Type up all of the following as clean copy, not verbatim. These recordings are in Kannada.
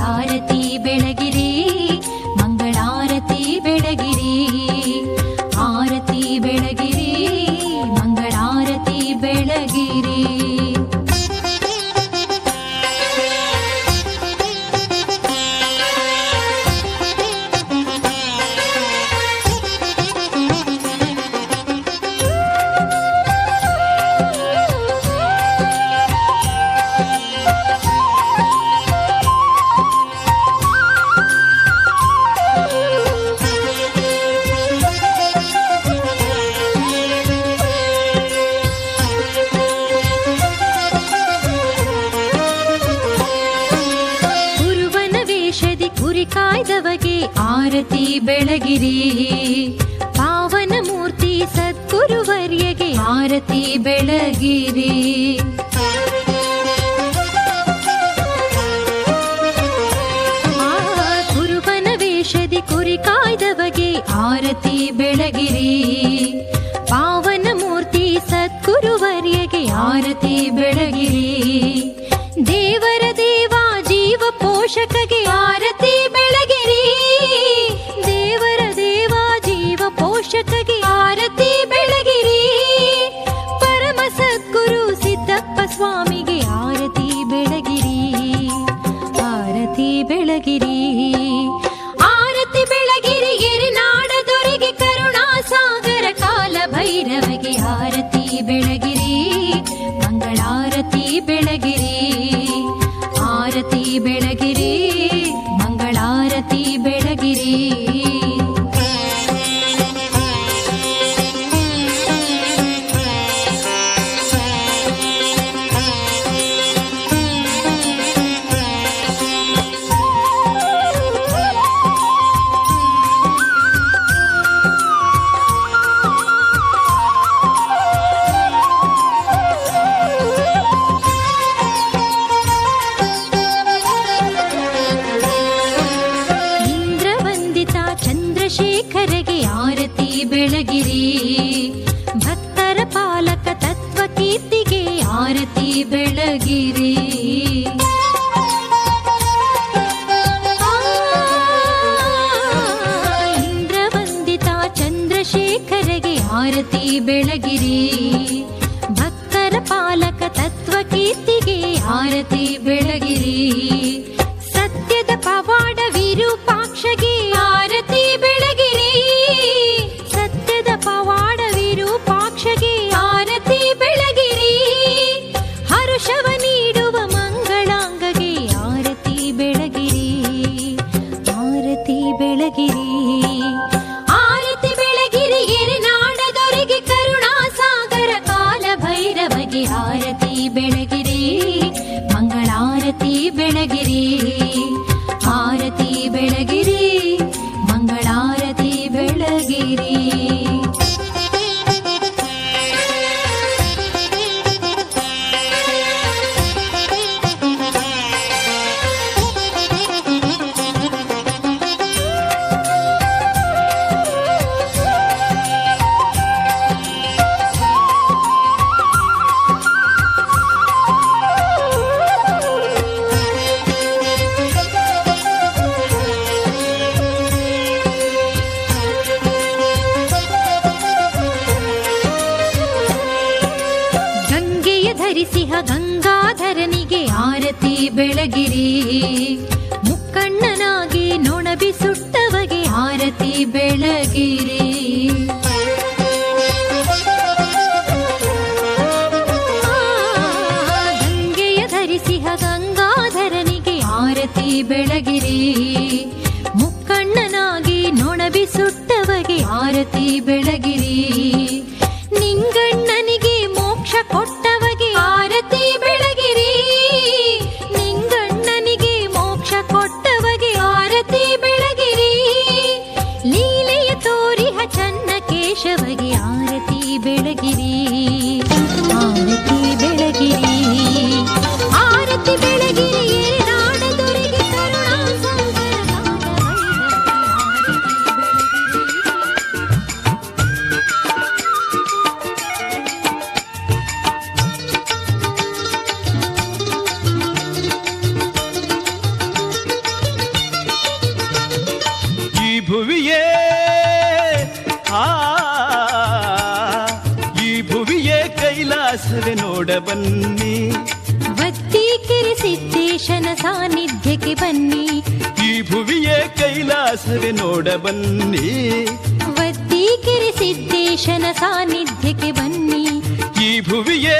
ಆರತಿ ಬೆಳಗಿರಿ, ಮಂಗಳಾರತಿ ಬೆಳಗಿರಿ, ಆರತಿ ಬೆಳಗಿರಿ, ಮಂಗಳಾರತಿ ಬೆಳಗಿರಿ. ಕಾಯ್ದವಗೆ ಆರತಿ ಬೆಳಗಿರಿ, ಪಾವನ ಮೂರ್ತಿ ಸದ್ಗುರುವರ್ಯಗೆ ಆರತಿ ಬೆಳಗಿರಿ. ಕುರುಬನ ವೇಷದಿ ಕುರಿ ಕಾಯ್ದವಗೆ ಆರತಿ ಬೆಳಗಿರಿ, ಪಾವನ ಮೂರ್ತಿ ಸದ್ಗುರುವರ್ಯಗೆ ಆರತಿ ಬೆಳಗಿರಿ. ದೇವರ ದೇವ ಜೀವ ಪೋಷಕಗೆ ಆರತಿ ಬೆಳಗಿರಿ, ದೇವರ ದೇವ ಜೀವ ಪೋಷಕಗೆ ಆರತಿ ಬೆಳಗಿರಿ. ಪರಮ ಸದ್ಗುರು ಸಿದ್ದಪ್ಪ ಸ್ವಾಮಿಗೆ ಆರತಿ ಬೆಳಗಿರಿ, ಆರತಿ ಬೆಳಗಿರಿ, ಆರತಿ ಬೆಳಗಿರಿ. ಎರೆನಾಡ ದೊರೆಗೆ ಕರುಣಾಸಾಗರ ಕಾಲ ಭೈರವಗೆ ಆರತಿ ಬೆಳಗಿರಿ, ಮಂಗಳಾರತಿ ಬೆಳಗಿರಿ, ಆರತಿ ಬೆಳಗಿರಿ, ಮಂಗಳಾರತಿ ಬೆಳಗಿರಿ. ಚಂದ್ರಶೇಖರಗೆ ಆರತಿ ಬೆಳಗಿರಿ, ಭಕ್ತರ ಪಾಲಕ ತತ್ವ ಕೀರ್ತಿಗೆ ಆರತಿ ಬೆಳಗಿರಿ. ಇಂದ್ರವಂದಿತ ಚಂದ್ರಶೇಖರಗೆ ಆರತಿ ಬೆಳಗಿರಿ, ಭಕ್ತರ ಪಾಲಕ ತತ್ವ ಕೀರ್ತಿಗೆ ಆರತಿ ಬೆಳಗಿರಿ. ಸತ್ಯದ ಪವಾಡ ವಿರೂಪಾಕ್ಷಗೆ ಆರತಿ ಬೆಳಗಿರಿ, ಸತ್ಯದ ಪವಾಡ ವಿರೂಪಾಕ್ಷಗೆ ಆರತಿ ಬೆಳಗಿರಿ. ಹರುಷವ ನೀಡುವ ಮಂಗಳಾಂಗಗೆ ಆರತಿ ಬೆಳಗಿರಿ, ಆರತಿ ಬೆಳಗಿರಿ, ಆರತಿ ಬೆಳಗಿರಿ. ಎರೆನಾಡ ದೊರೆಗೆ ಕರುಣಾಸಾಗರ ಕಾಲ ಭೈರವಗೆ ಆರತಿ ಬೆಳಗಿರಿ, ಮಂಗಳಾರತಿ ಬೆಳಗಿರಿ, ಆರತಿ ಬೆಳಗಿರಿ, ಮಂಗಳಾರತಿ ಬೆಳಗಿರಿ. ಧರಿಸಿಹ ಗಂಗಾಧರನಿಗೆ ಆರತಿ ಬೆಳಗಿರಿ, ಮುಕ್ಕಣ್ಣನಾಗಿ ನೊಣಬಿ ಸುಟ್ಟವಗೆ ಆರತಿ ಬೆಳಗಿರಿ. ಗಂಗೆಯ ಧರಿಸಿಹ ಗಂಗಾಧರನಿಗೆ ಆರತಿ ಬೆಳಗಿರಿ, ಮುಕ್ಕಣ್ಣನಾಗಿ ನೊಣಬಿ ಸುಟ್ಟವಗೆ ಆರತಿ ಬೆಳಗಿರಿ. ನಿಂಗಣ್ಣನಿಗೆ ಮೋಕ್ಷ ಕೊಟ್ಟವಗೆ ಆರತಿ ಬೆಳಗಿರಿ, ನಿಂಗಣ್ಣನಿಗೆ ಮೋಕ್ಷ ಕೊಟ್ಟವಗೆ ಆರತಿ ಬೆಳಗಿರಿ. ಲೀಲೆಯ ತೋರಿಹ ಚನ್ನ ಕೇಶವಗೆ ಆರತಿ ಬೆಳಗಿರಿ, ಆರತಿ ಬೆಳಗಿರಿ, ಆರತಿ ಬೆಳಗಿರಿ. ಎರೆನಾಡ ದೊರೆಗೆ ಕರುಣಾಸಾಗರ ಕಾಲ ಭೈರವಗೆ ಆರತಿ ಬೆಳಗಿರಿ. ಭುವಿಯೇ ಈ ಭುವಿಯೇ ಕೈಲಾಸವೇ ನೋಡ ಬನ್ನಿ. ವತ್ತಿಕೆರೆ ಸಿದ್ದೇಶನ ಸಾನ್ನಿಧ್ಯಕ್ಕೆ ಬನ್ನಿ. ಈ ಭುವಿಯೇ ಕೈಲಾಸವೇ ನೋಡ ಬನ್ನಿ. ವತ್ತಿಕೆರೆ ಸಿದ್ದೇಶನ ಸಾನ್ನಿಧ್ಯಕ್ಕೆ ಬನ್ನಿ. ಈ ಭುವಿಯೇ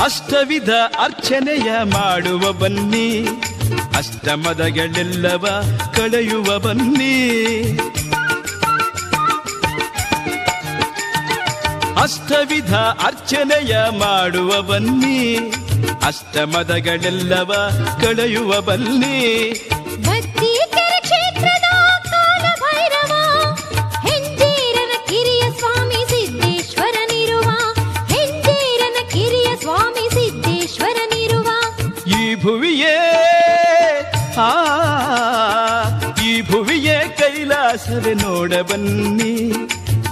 ಅಷ್ಟವಿಧ ಅರ್ಚನೆಯ ಮಾಡುವ ಬನ್ನಿ. ಅಷ್ಟಮದಗಳೆಲ್ಲವ ಕಳೆಯುವ ಬನ್ನಿ. ಅಷ್ಟವಿಧ ಅರ್ಚನೆಯ ಮಾಡುವ ಬನ್ನಿ. ಅಷ್ಟಮದಗಳೆಲ್ಲವ ಕಳೆಯುವ ಬನ್ನಿ. ವತ್ತಿಕೆರೆ ಕ್ಷೇತ್ರದ ಕಾಲಭೈರವ ಹೆಂಜೇರನ ಕಿರಿಯ ಸ್ವಾಮಿ ಸಿದ್ದೇಶ್ವರನಿರುವ. ಹೆಂಜೇರನ ಕಿರಿಯ ಸ್ವಾಮಿ ಸಿದ್ದೇಶ್ವರನಿರುವ. ಈ ಭುವಿಯೇ ಈ ಭುವಿಯೇ ಕೈಲಾಸವೇ ನೋಡ ಬನ್ನಿ.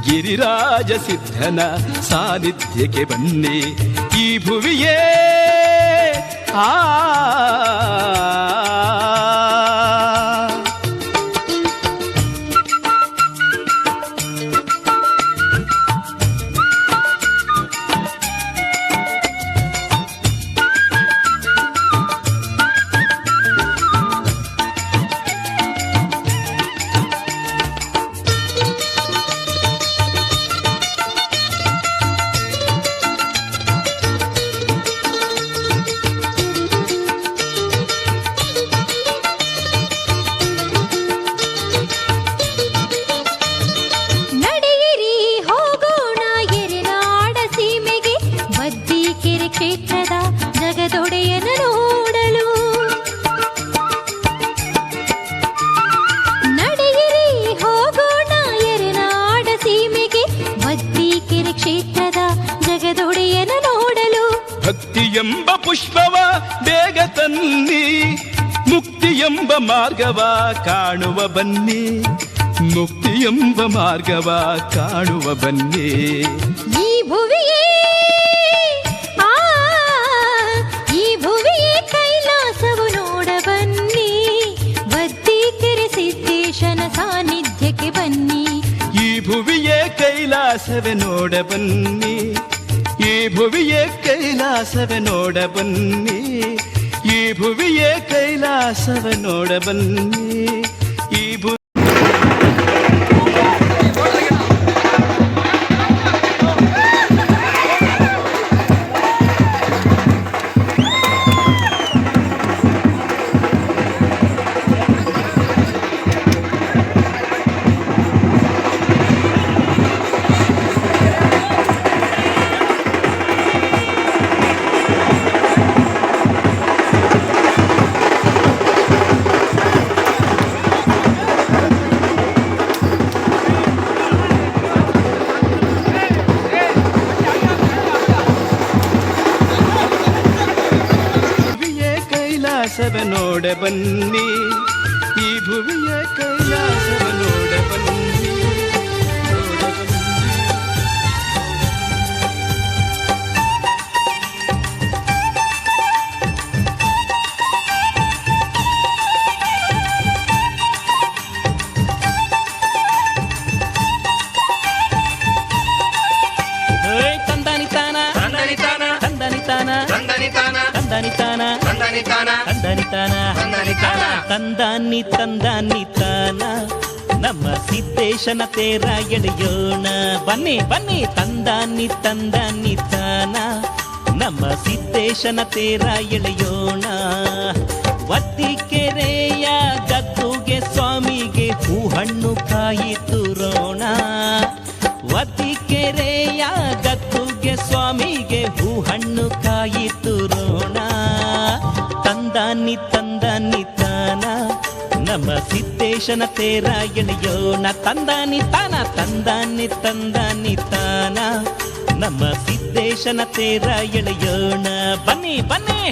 ಗಿರಿರಾಜ ಸಿದ್ಧನ ಸಾನ್ನಿಧ್ಯಕ್ಕೆ ಬನ್ನಿ. ಈ ಭುವಿಯೇ ಎಂಬ ಪುಷ್ಪವ ಬೇಗ ತನ್ನಿ. ಮುಕ್ತಿ ಎಂಬ ಮಾರ್ಗವ ಕಾಣುವ ಬನ್ನಿ. ಮುಕ್ತಿ ಎಂಬ ಮಾರ್ಗವ ಕಾಣುವ ಬನ್ನಿ. ಈ ಭುವಿಯೇ ಈ ಭುವಿಯೇ ಕೈಲಾಸವು ನೋಡ ಬನ್ನಿ. ವತ್ತಿಕೆರೆ ಸಿದ್ದೇಶನ ಸಾನ್ನಿಧ್ಯಕ್ಕೆ ಬನ್ನಿ. ಈ ಭುವಿಯೇ ಕೈಲಾಸವೇ ನೋಡ ಬನ್ನಿ. ಈ ಭುವಿಯೇ ಕೈಲಾಸವೇ ನೋಡ ಬನ್ನಿ. ಈ ಭುವಿಯೇ ಕೈಲಾಸವೇ ನೋಡ ಬನ್ನಿ. ಈ ಭುವಿ ಕೈಲಾಸವ ನೋಡ ಬನ್ನಿ. ಈ ಭುವಿಯ ಕೈಲಾಸವ ನೋಡ ಬನ್ನಿ. ನೋಡ ಬನ್ನಿ. ತಂದಾನಿ ತಂದಾನಿ ತಾನ ನಮ್ಮ ಸಿದ್ದೇಶನ ತೇರ ಎಳೆಯೋಣ ಬನ್ನಿ ಬನ್ನಿ. ತಂದಾನಿ ತಂದಾನಿ ತಾನ ನಮ್ಮ ಸಿದ್ದೇಶನ ತೇರ ಎಳೆಯೋಣ. ವತ್ತಿಕೆರೆಯ ಗದ್ದುಗೆ ಸ್ವಾಮಿಗೆ ಹೂ ಹಣ್ಣು ಕಾಯಿ ತುರೋಣ. ವತ್ತಿಕೆರೆಯ ಗದ್ದುಗೆ ಸ್ವಾಮಿಗೆ ಹೂ ಹಣ್ಣು ಕಾಯಿ ತುರೋಣ. ತಂದಾನಿ ತಂದಾನಿ ತಾನ ನಮ್ಮ ಸಿದ್ದೇಶನ ತೇರ ಎಳೆಯೋಣ ತಂದಾನಿ ತಾನ ತಂದಾನಿ ತಂದಾನಿ ತಾನ ನಮ್ಮ ಸಿದ್ದೇಶನ ತೇರ ಎಳೆಯೋಣ ಬನ್ನಿ ಬನ್ನಿ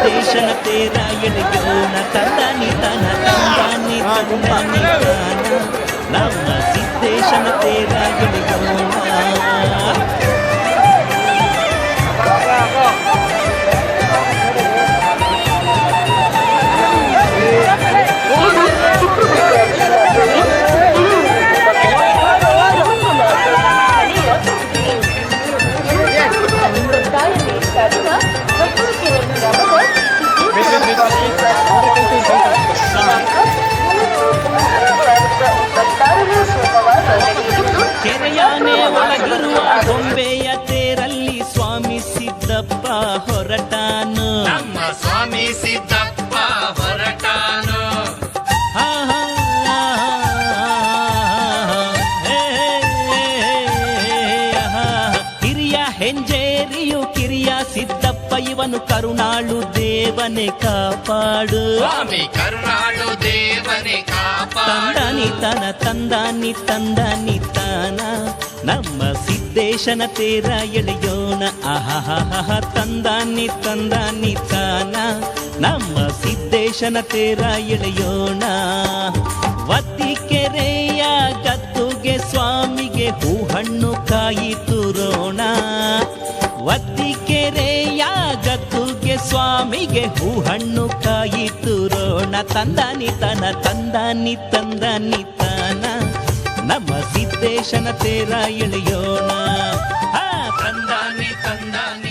ಸಿದ್ದೇಶನ ತೇರ ಎಳೆಯೋಣ ತಂದಾನಿ ತನ ತಂದಾನಿ ತಂದಾನಿ ತಾನ ನಮ್ಮ ಸಿದ್ದೇಶನ ತೇರ ಎಳೆಯೋಣ ಕೆರೆಯಾನೆ ಒಳಗಿರುವ ಗೊಂಬೆಯ ತೇರಲ್ಲಿ ಸ್ವಾಮಿ ಸಿದ್ದಪ್ಪ ಹೊರಟಾನು ನಮ್ಮ ಸ್ವಾಮಿ ಸಿದ್ದಪ್ಪ ಹೊರಟಾನು ಹಿರಿಯ ಹೆಂಜೇರಿಯು ಕಿರಿಯ ಸಿದ್ದಪ್ಪ ಇವನು ಕರುಣಾಳು ದೇವನೇ ಕಾಪಾಡು ಸ್ವಾಮಿ ಕರುಣಾಳು ದೇವನೇ ಕಾಪಾಡು ತಂದಾನಿ ತನ ತಂದಾನಿ ತಂದಾನಿ ತಾನ ನಮ್ಮ ಸಿದ್ದೇಶನ ತೇರ ಎಳೆಯೋಣ ಆಹಾಹ ತಂದಾನಿ ತಂದಾನಿ ತಾನ ನಮ್ಮ ಸಿದ್ದೇಶನ ತೇರ ಎಳೆಯೋಣ ವತ್ತಿಕೆರೆಯ ಗದ್ದುಗೆ ಸ್ವಾಮಿಗೆ ಹೂಹಣ್ಣು ಕಾಯಿ ತುರೋಣ ವತ್ತಿಕೆರೆಯ ಗದ್ದುಗೆ ಸ್ವಾಮಿಗೆ ಹೂಹಣ್ಣು ಕಾಯಿ ತುರೋಣ ತಂದಾನಿ ತನ ತಂದಾನಿ ತಂದಾನಿ ತಾನ ನಮ್ಮ ಸಿದ್ದೇಶನ ತೇರ ಎಳೆಯೋಣ ತಂದಾನಿ ತಂದಾನಿ